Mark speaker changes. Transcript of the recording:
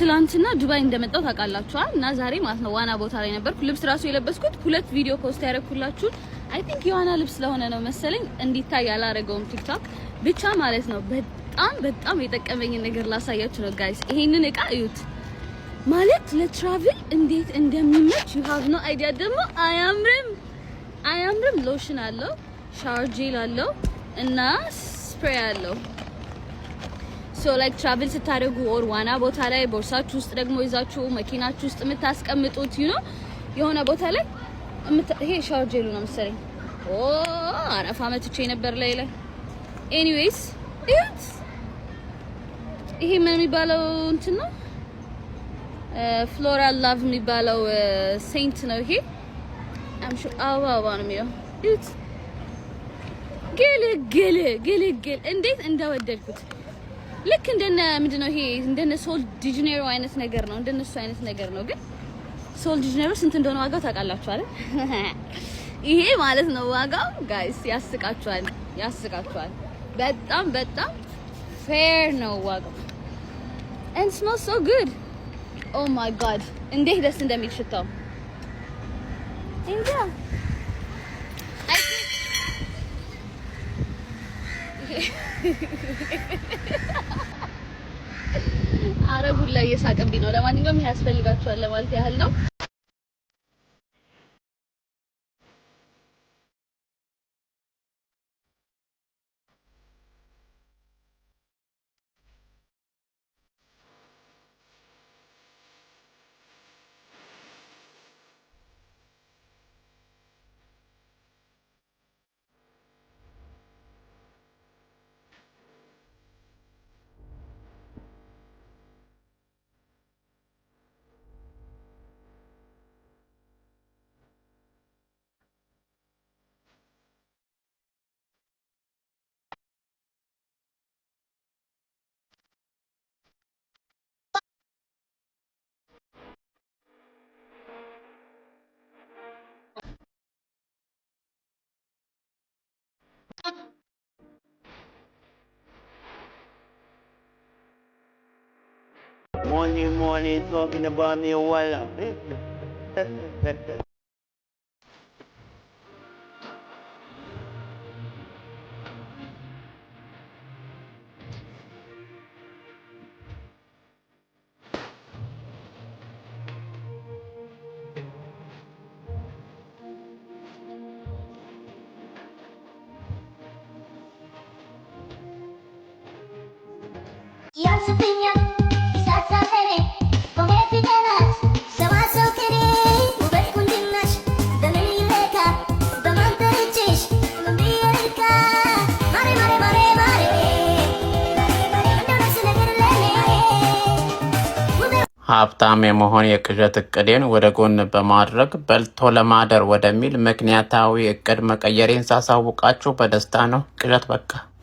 Speaker 1: ትላንትና ዱባይ እንደመጣው ታውቃላችሁ እና ዛሬ ማለት ነው ዋና ቦታ ላይ ነበርኩ። ልብስ ራሱ የለበስኩት ሁለት ቪዲዮ ፖስት ያደረኩላችሁ አይ ቲንክ የዋና ልብስ ስለሆነ ነው መሰለኝ እንዲታይ ያላረገውም ቲክቶክ ብቻ ማለት ነው። በጣም የጠቀመኝ ነገር ላሳያችሁ ነው ጋይስ። ይሄንን እቃ እዩት ማለት ለትራቭል እንዴት እንደሚመች you have no idea። ደግሞ አያምርም ሎሽን አለው ሻወር ጄል አለው እና ስፕሬይ አለው። ሶ ላይክ ትራቭል ስታደርጉ ኦር ዋና ቦታ ላይ ቦርሳችሁ ውስጥ ደግሞ ይዛችሁ መኪናችሁ ውስጥ የምታስቀምጡት የሆነ ቦታ ላይ ይሄ ሻወር ጄሉ ነው መሰለኝ። አረፋ መትቼ ነበር ላይ ኤኒዌይስ እዩት። ይሄ ምን የሚባለው እንትን ነው ፍሎራል ላቭ የሚባለው ሴንት ነው። ይሄ አምሹ አባባ ነው የሚለው እዩት። ግልግል እንዴት እንደወደድኩት ልክ እንደነ ምንድነው ይሄ እንደነ ሶል ዲጂኔሮ አይነት ነገር ነው። እንደነሱ አይነት ነገር ነው። ግን ሶል ዲጂኔሮ ስንት እንደሆነ ዋጋው ታውቃላችሁ አይደል? ይሄ ማለት ነው ዋጋው ጋይስ ያስቃችኋል። በጣም ፌር ነው ዋጋው and smells so good. oh my god እንዴት ደስ እንደሚል ሽታው እንጃ። አረቡን ላይ እየሳቀብኝ ነው። ለማንኛውም ይሄ ያስፈልጋችኋል ለማለት ያህል ነው።
Speaker 2: Morning, talking about me a while.
Speaker 3: ሀብታም የመሆን የቅዠት እቅዴን ወደ ጎን በማድረግ በልቶ ለማደር ወደሚል ምክንያታዊ እቅድ መቀየሬን ሳሳውቃችሁ በደስታ ነው። ቅዠት በቃ